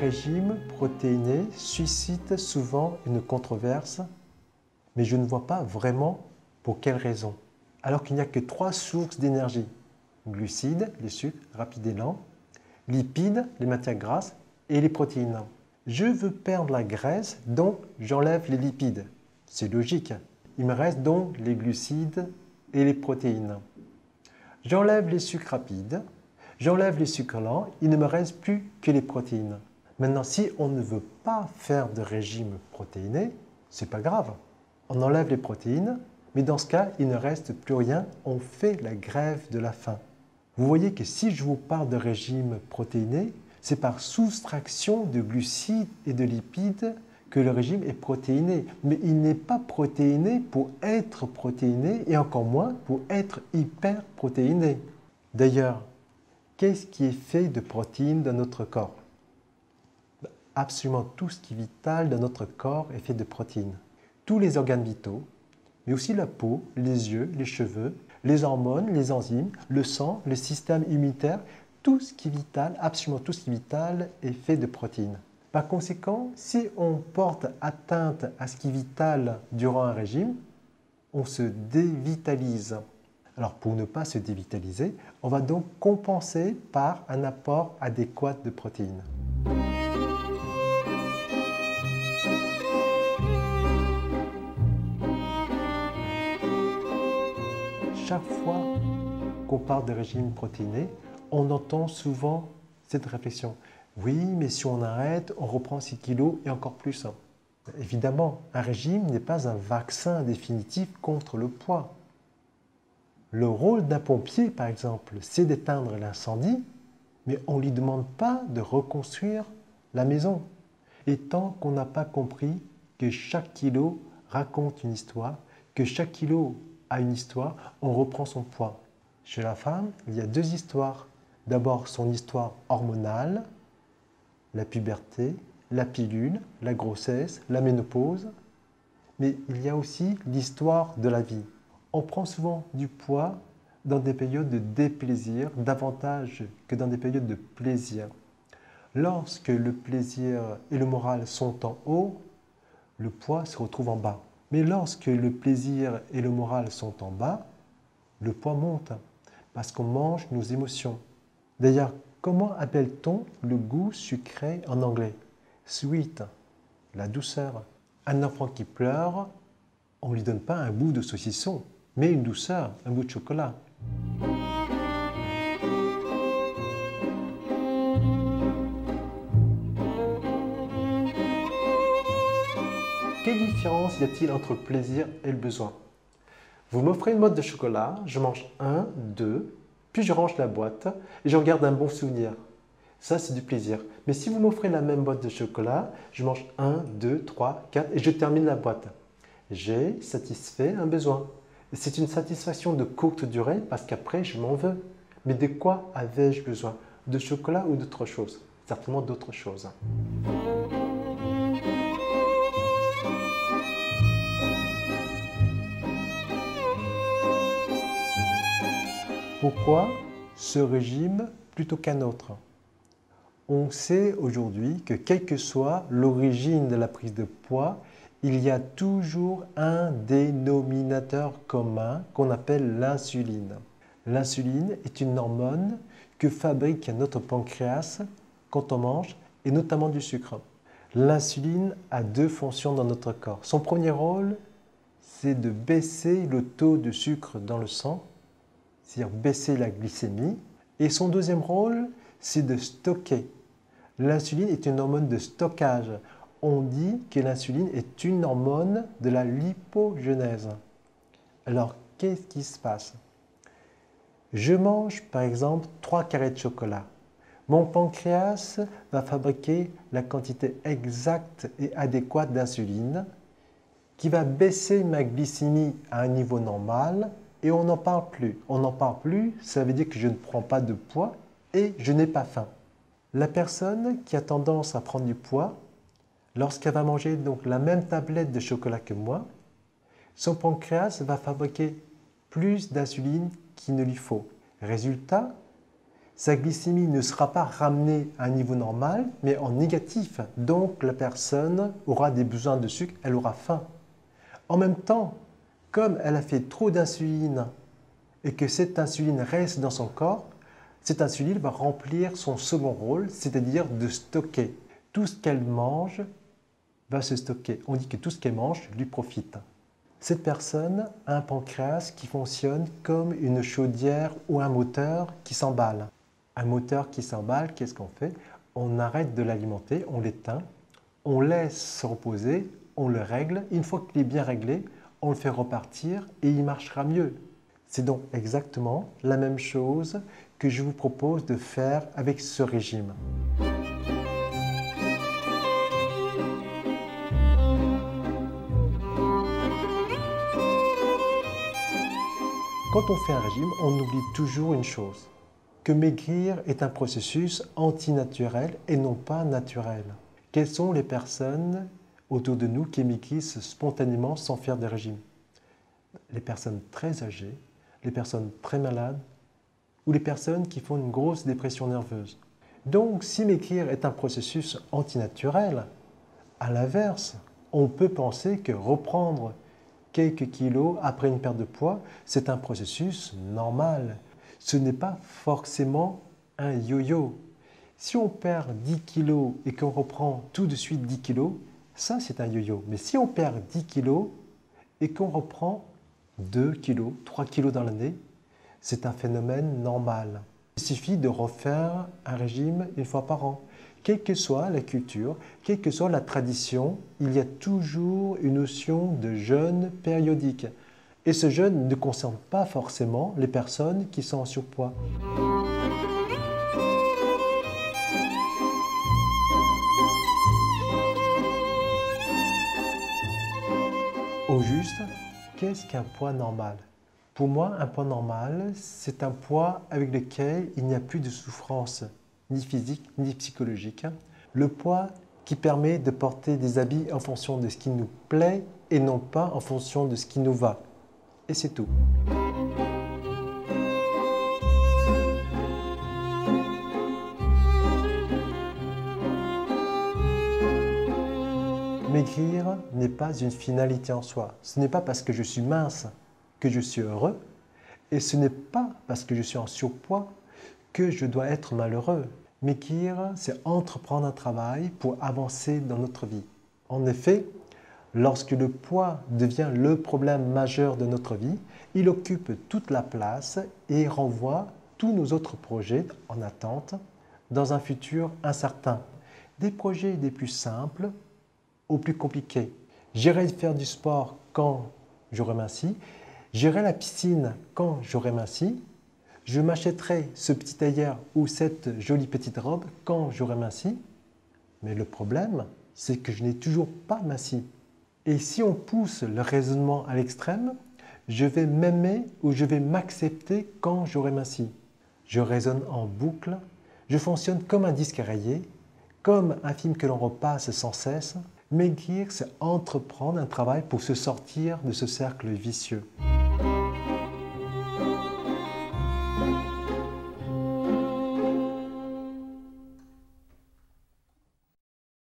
régime protéiné suscite souvent une controverse, mais je ne vois pas vraiment pour quelle raison. Alors qu'il n'y a que 3 sources d'énergie: glucides, les sucres rapides et lents, lipides, les matières grasses, et les protéines. Je veux perdre la graisse, donc j'enlève les lipides. C'est logique. Il me reste donc les glucides et les protéines. J'enlève les sucres rapides, j'enlève les sucres lents, il ne me reste plus que les protéines. Maintenant, si on ne veut pas faire de régime protéiné, c'est pas grave. On enlève les protéines, mais dans ce cas, il ne reste plus rien, on fait la grève de la faim. Vous voyez que si je vous parle de régime protéiné, c'est par soustraction de glucides et de lipides que le régime est protéiné. Mais il n'est pas protéiné pour être protéiné et encore moins pour être hyperprotéiné. D'ailleurs, qu'est-ce qui est fait de protéines dans notre corps? Absolument tout ce qui est vital dans notre corps est fait de protéines. Tous les organes vitaux, mais aussi la peau, les yeux, les cheveux, les hormones, les enzymes, le sang, le système immunitaire, tout ce qui est vital, absolument tout ce qui est vital est fait de protéines. Par conséquent, si on porte atteinte à ce qui est vital durant un régime, on se dévitalise. Alors pour ne pas se dévitaliser, on va donc compenser par un apport adéquat de protéines. Chaque fois qu'on parle de régime protéiné, on entend souvent cette réflexion. Oui, mais si on arrête, on reprend 6 kilos et encore plus. Évidemment, un régime n'est pas un vaccin définitif contre le poids. Le rôle d'un pompier, par exemple, c'est d'éteindre l'incendie, mais on ne lui demande pas de reconstruire la maison. Et tant qu'on n'a pas compris que chaque kilo raconte une histoire, que chaque kilo a une histoire, on reprend son poids. Chez la femme, il y a 2 histoires. D'abord, son histoire hormonale, la puberté, la pilule, la grossesse, la ménopause. Mais il y a aussi l'histoire de la vie. On prend souvent du poids dans des périodes de déplaisir, davantage que dans des périodes de plaisir. Lorsque le plaisir et le moral sont en haut, le poids se retrouve en bas. Mais lorsque le plaisir et le moral sont en bas, le poids monte, parce qu'on mange nos émotions. D'ailleurs, comment appelle-t-on le goût sucré en anglais? Sweet, la douceur. Un enfant qui pleure, on ne lui donne pas un bout de saucisson, mais une douceur, un bout de chocolat. Quelle différence y a-t-il entre le plaisir et le besoin? Vous m'offrez une boîte de chocolat, je mange 1, 2, puis je range la boîte et j'en garde un bon souvenir. Ça, c'est du plaisir. Mais si vous m'offrez la même boîte de chocolat, je mange 1, 2, 3, 4 et je termine la boîte. J'ai satisfait un besoin. C'est une satisfaction de courte durée parce qu'après, je m'en veux. Mais de quoi avais-je besoin? De chocolat ou d'autre chose? Certainement d'autre chose. Pourquoi ce régime plutôt qu'un autre? On sait aujourd'hui que quelle que soit l'origine de la prise de poids, il y a toujours un dénominateur commun qu'on appelle l'insuline. L'insuline est une hormone que fabrique notre pancréas quand on mange, et notamment du sucre. L'insuline a 2 fonctions dans notre corps. Son premier rôle, c'est de baisser le taux de sucre dans le sang, c'est-à-dire baisser la glycémie. Et son deuxième rôle, c'est de stocker. L'insuline est une hormone de stockage. On dit que l'insuline est une hormone de la lipogenèse. Alors, qu'est-ce qui se passe? Je mange par exemple 3 carrés de chocolat. Mon pancréas va fabriquer la quantité exacte et adéquate d'insuline qui va baisser ma glycémie à un niveau normal et on n'en parle plus. On n'en parle plus, ça veut dire que je ne prends pas de poids et je n'ai pas faim. La personne qui a tendance à prendre du poids, lorsqu'elle va manger donc la même tablette de chocolat que moi, son pancréas va fabriquer plus d'insuline qu'il ne lui faut. Résultat, Sa glycémie ne sera pas ramenée à un niveau normal, mais en négatif. Donc la personne aura des besoins de sucre, elle aura faim. En même temps, comme elle a fait trop d'insuline et que cette insuline reste dans son corps, cette insuline va remplir son second rôle, c'est-à-dire de stocker. Tout ce qu'elle mange va se stocker. On dit que tout ce qu'elle mange lui profite. Cette personne a un pancréas qui fonctionne comme une chaudière ou un moteur qui s'emballe. Un moteur qui s'emballe, qu'est-ce qu'on fait? On arrête de l'alimenter, on l'éteint, on laisse se reposer, on le règle. Une fois qu'il est bien réglé, on le fait repartir et il marchera mieux. C'est donc exactement la même chose que je vous propose de faire avec ce régime. Quand on fait un régime, on oublie toujours une chose, que maigrir est un processus antinaturel et non pas naturel. Quelles sont les personnes autour de nous qui maigrissent spontanément sans faire de régime? Les personnes très âgées, les personnes très malades ou les personnes qui font une grosse dépression nerveuse. Donc, si maigrir est un processus antinaturel, à l'inverse, on peut penser que reprendre quelques kilos après une perte de poids, c'est un processus normal. Ce n'est pas forcément un yo-yo. Si on perd 10 kilos et qu'on reprend tout de suite 10 kilos, ça c'est un yo-yo. Mais si on perd 10 kilos et qu'on reprend 2 kilos, 3 kilos dans l'année, c'est un phénomène normal. Il suffit de refaire un régime une fois par an. Quelle que soit la culture, quelle que soit la tradition, il y a toujours une notion de jeûne périodique. Et ce jeûne ne concerne pas forcément les personnes qui sont en surpoids. Au juste, qu'est-ce qu'un poids normal? Pour moi, un poids normal, c'est un poids avec lequel il n'y a plus de souffrance, ni physique, ni psychologique. Le poids qui permet de porter des habits en fonction de ce qui nous plaît et non pas en fonction de ce qui nous va. Et c'est tout. Maigrir n'est pas une finalité en soi. Ce n'est pas parce que je suis mince que je suis heureux et ce n'est pas parce que je suis en surpoids que je dois être malheureux. Maigrir, c'est entreprendre un travail pour avancer dans notre vie. En effet, lorsque le poids devient le problème majeur de notre vie, il occupe toute la place et renvoie tous nos autres projets en attente dans un futur incertain. Des projets des plus simples aux plus compliqués. J'irai faire du sport quand j'aurai minci, j'irai à la piscine quand j'aurai minci, je m'achèterai ce petit tailleur ou cette jolie petite robe quand j'aurai minci. Mais le problème, c'est que je n'ai toujours pas minci. Et si on pousse le raisonnement à l'extrême, je vais m'aimer ou je vais m'accepter quand j'aurai minci. Je raisonne en boucle, je fonctionne comme un disque rayé, comme un film que l'on repasse sans cesse. Maigrir, c'est entreprendre un travail pour se sortir de ce cercle vicieux.